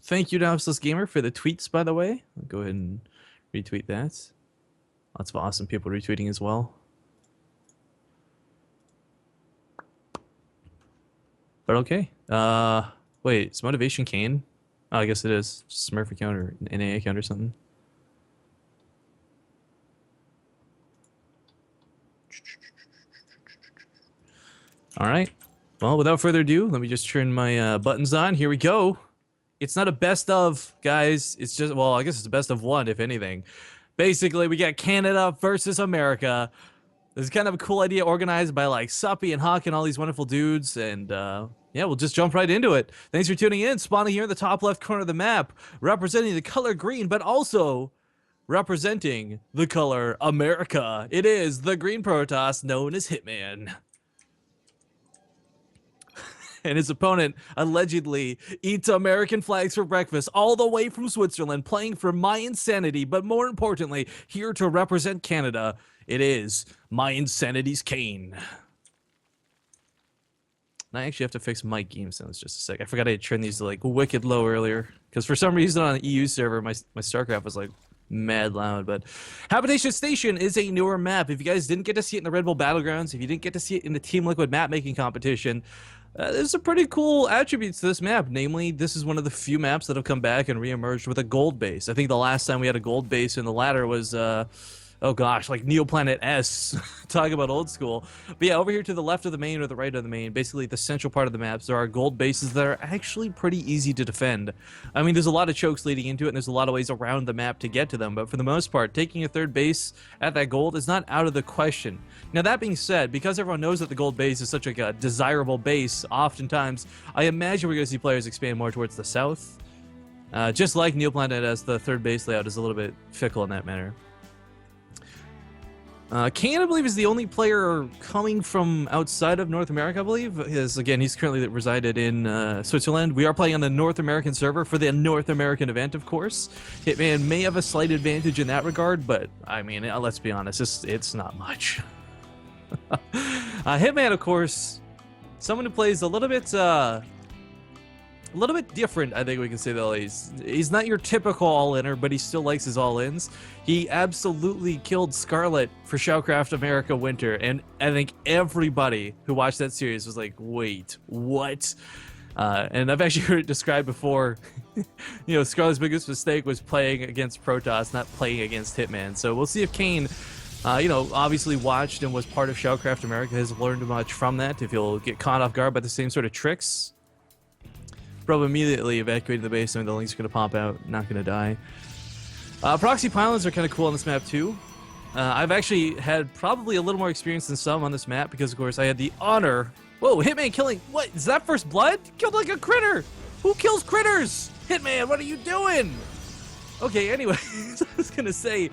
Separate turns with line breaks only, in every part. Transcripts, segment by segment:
Thank you to Houseless Gamer for the tweets, by the way. I'll go ahead and retweet that. Lots of awesome people retweeting as well. But okay. Wait, is motivation Kane? Oh, I guess it is. Smurf account or an NA account or something. All right. Well, without further ado, let me just turn my buttons on. Here we go. It's not a best of, guys. It's just, well, I guess it's a best of one, if anything. Basically, we got Canada versus America. This is kind of a cool idea organized by like Suppy and Huck and all these wonderful dudes. And yeah, we'll just jump right into it. Thanks for tuning in. Spawning here in the top left corner of the map, representing the color green, but also representing the color America. It is the green Protoss known as Hitman. And his opponent allegedly eats American flags for breakfast all the way from Switzerland, playing for my insanity, but more importantly, here to represent Canada, it is my insanity's Kane. And I actually have to fix my game sounds just a sec. I forgot I had turned these to like wicked low earlier, because for some reason on an EU server, my StarCraft was like mad loud. But Habitation Station is a newer map. If you guys didn't get to see it in the Red Bull Battlegrounds, if you didn't get to see it in the Team Liquid map making competition, there's some pretty cool attributes to this map. Namely, this is one of the few maps that have come back and re-emerged with a gold base. I think the last time we had a gold base in the ladder was, oh gosh, like Neoplanet S. Talk about old school. But yeah, over here to the left of the main or the right of the main, basically the central part of the maps, there are gold bases that are actually pretty easy to defend. I mean, there's a lot of chokes leading into it, and there's a lot of ways around the map to get to them. But for the most part, taking a third base at that gold is not out of the question. Now, that being said, because everyone knows that the gold base is such like a desirable base, oftentimes, I imagine we're going to see players expand more towards the south. Just like Neoplanet S, the third base layout is a little bit fickle in that manner. Kane, I believe, is the only player coming from outside of North America, I believe. Again, he's currently resided in Switzerland. We are playing on the North American server for the North American event, of course. Hitman may have a slight advantage in that regard, but, I mean, let's be honest, it's not much. Hitman, of course, someone who plays a little bit different, I think we can say, though. He's not your typical all-inner, but he still likes his all-ins. He absolutely killed Scarlet for Shellcraft America Winter, and I think everybody who watched that series was like, wait, what? And I've actually heard it described before. You know, Scarlet's biggest mistake was playing against Protoss, not playing against Hitman. So we'll see if Kane, you know, obviously watched and was part of Shellcraft America, has learned much from that, if he'll get caught off guard by the same sort of tricks. Probably immediately evacuating the base, and the links are going to pop out, not going to die. Proxy pylons are kind of cool on this map too. I've actually had probably a little more experience than some on this map, because of course I had the honor... Whoa, Hitman killing... What, is that first blood? Killed like a critter! Who kills critters? Hitman, what are you doing? Okay, anyway, I was going to say...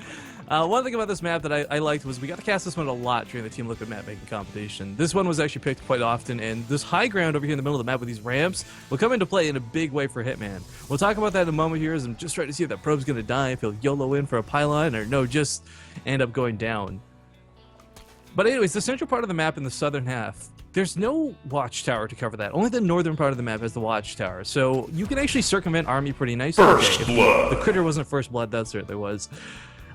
one thing about this map that I liked was we got to cast this one a lot during the Team Liquid map making competition. This one was actually picked quite often, and this high ground over here in the middle of the map with these ramps will come into play in a big way for Hitman. We'll talk about that in a moment here, as I'm just trying to see if that probe's going to die, if he'll YOLO in for a pylon, or no, just end up going down. But anyways, the central part of the map in the southern half, there's no watchtower to cover that. Only the northern part of the map has the watchtower, so you can actually circumvent army pretty nicely.
First blood.
The critter wasn't first blood, that certainly was.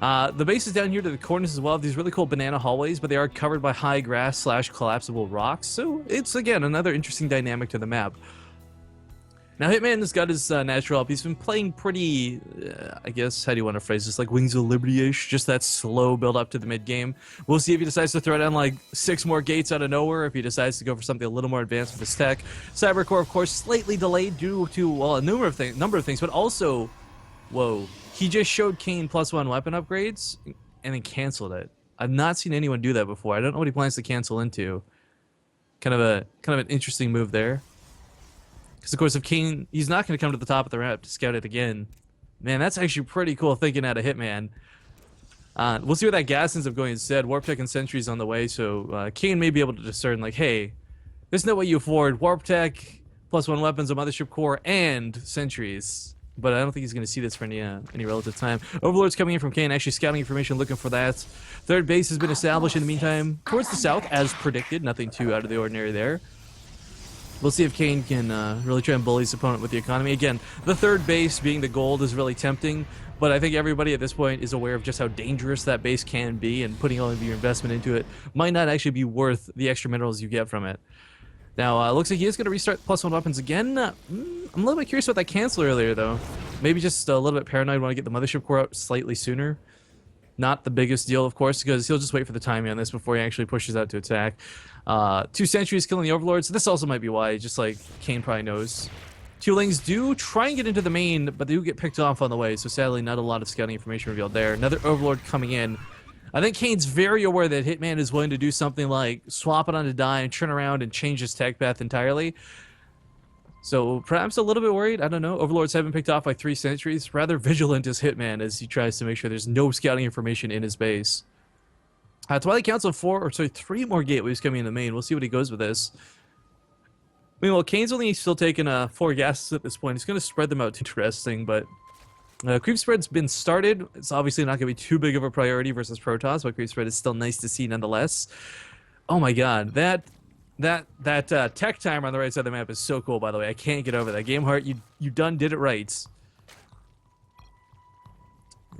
The base is down here to the corners as well. These really cool banana hallways, but they are covered by high grass / collapsible rocks. So it's, again, another interesting dynamic to the map. Now, Hitman has got his natural up. He's been playing pretty, I guess, how do you want to phrase this? Like Wings of Liberty-ish, just that slow build up to the mid-game. We'll see if he decides to throw down like 6 more gates out of nowhere, if he decides to go for something a little more advanced with his tech. Cybercore, of course, slightly delayed due to, well, a number of things, but also, whoa. He just showed Kane +1 weapon upgrades and then canceled it. I've not seen anyone do that before. I don't know what he plans to cancel into. Kind of an interesting move there. Because of course, if Kane, he's not going to come to the top of the map to scout it again. Man, that's actually pretty cool thinking out of Hitman. We'll see where that gas ends up going instead. Warp Tech and Sentry's on the way, so Kane may be able to discern, like, hey, there's no way you afford Warp Tech, +1 weapons, a Mothership Core, and Sentries. But I don't think he's going to see this for any relative time. Overlord's coming in from Kane, actually scouting information, looking for that. Third base has been established in the meantime, towards the south, as predicted. Nothing too out of the ordinary there. We'll see if Kane can really try and bully his opponent with the economy. Again, the third base being the gold is really tempting, but I think everybody at this point is aware of just how dangerous that base can be, and putting all of your investment into it might not actually be worth the extra minerals you get from it. Now, looks like he is going to restart +1 weapons again. I'm a little bit curious about that cancel earlier, though. Maybe just a little bit paranoid, want to get the mothership core out slightly sooner. Not the biggest deal, of course, because he'll just wait for the timing on this before he actually pushes out to attack. 2 sentries killing the overlords. This also might be why, just like Kane probably knows. 2 lings do try and get into the main, but they do get picked off on the way, so sadly not a lot of scouting information revealed there. Another overlord coming in. I think Kane's very aware that Hitman is willing to do something like swap it on a die and turn around and change his tech path entirely. So perhaps a little bit worried. I don't know. Overlords have been picked off by 3 sentries. Rather vigilant is Hitman as he tries to make sure there's no scouting information in his base. Twilight Council 3 more gateways coming in the main. We'll see what he goes with this. Meanwhile, Kane's only still taking 4 gases at this point. He's going to spread them out. Interesting, but creep spread's been started. It's obviously not going to be too big of a priority versus Protoss, but creep spread is still nice to see nonetheless. Oh my god, that tech timer on the right side of the map is so cool, by the way. I can't get over that. Gameheart, you done did it right.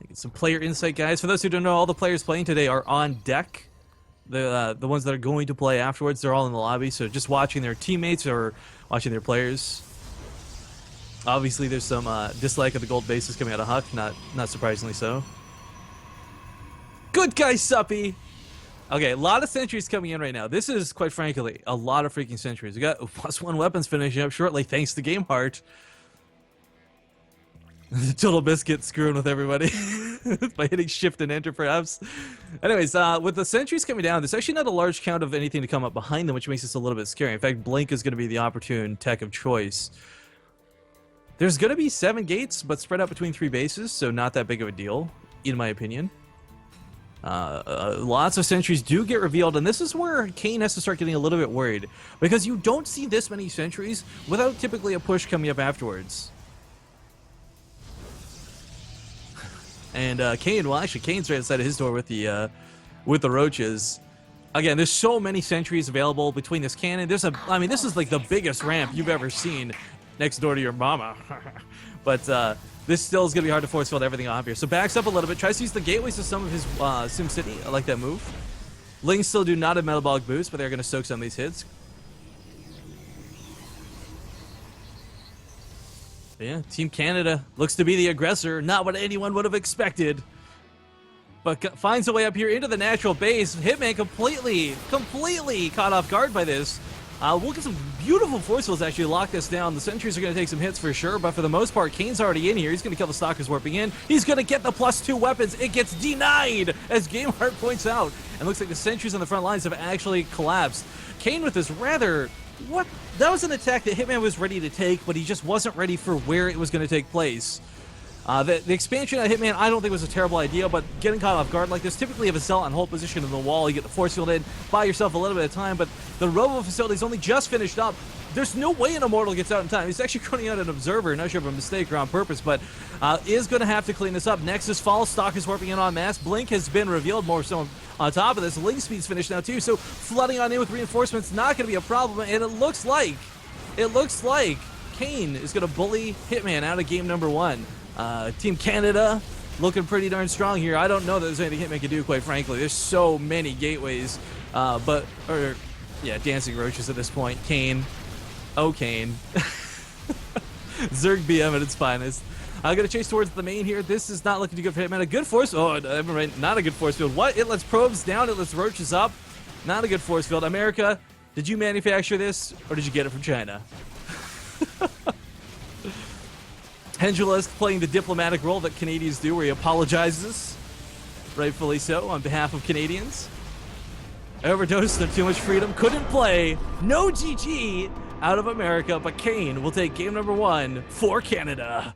Get some player insight, guys. For those who don't know, all the players playing today are on deck. The ones that are going to play afterwards, they're all in the lobby, so just watching their teammates or watching their players. Obviously, there's some dislike of the gold bases coming out of Huck, not surprisingly so. Good guy, Suppy! Okay, a lot of sentries coming in right now. This is, quite frankly, a lot of freaking sentries. We got +1 weapons finishing up shortly, thanks to Gameheart. Total Biscuit screwing with everybody by hitting shift and enter, perhaps. Anyways, with the sentries coming down, there's actually not a large count of anything to come up behind them, which makes this a little bit scary. In fact, Blink is going to be the opportune tech of choice. There's going to be 7 gates, but spread out between 3 bases, so not that big of a deal, in my opinion. Lots of sentries do get revealed, and this is where Kane has to start getting a little bit worried, because you don't see this many sentries without typically a push coming up afterwards. And Kane, well, actually, Kane's right outside of his door with the roaches. Again, there's so many sentries available between this cannon. I mean, this is like the biggest ramp you've ever seen next door to your mama. But this still is going to be hard to force field everything off here. So backs up a little bit, tries to use the gateways to some of his SimCity. I like that move. Lings still do not have metabolic boost, but they're going to soak some of these hits. Yeah, Team Canada looks to be the aggressor, not what anyone would have expected. But finds a way up here into the natural base. Hitman completely caught off guard by this. We'll get some beautiful force fields actually lock this down. The sentries are going to take some hits for sure, but for the most part, Kane's already in here. He's going to kill the stalkers warping in. He's going to get the +2 weapons. It gets denied, as Gameheart points out. And looks like the sentries on the front lines have actually collapsed. Kane with this rather... What? That was an attack that Hitman was ready to take, but he just wasn't ready for where it was going to take place. The expansion of Hitman, I don't think was a terrible idea, but getting caught off guard like this, typically you have a Zealot on hold position in the wall, you get the force field in, buy yourself a little bit of time, but the Robo facility's only just finished up. There's no way an Immortal gets out in time. He's actually running out an Observer, not sure if a mistake or on purpose, but is going to have to clean this up. Nexus falls, Stalkers warping in en masse. Blink has been revealed, more so on top of this. Link speed's finished now too, so flooding on in with reinforcements not going to be a problem, and it looks like Kane is going to bully Hitman out of game number 1. Team Canada looking pretty darn strong here. I don't know that there's anything Hitman can do, quite frankly. There's so many gateways, dancing roaches at this point. Kane. Oh, Kane. Zerg BM at its finest. I'm going to chase towards the main here. This is not looking too good for Hitman. A good force... Oh, not a good force field. What? It lets probes down. It lets roaches up. Not a good force field. America, did you manufacture this, or did you get it from China? Hendula's playing the diplomatic role that Canadians do, where he apologizes, rightfully so, on behalf of Canadians. Overdosed of too much freedom, couldn't play, no GG out of America, but Kane will take game number 1 for Canada.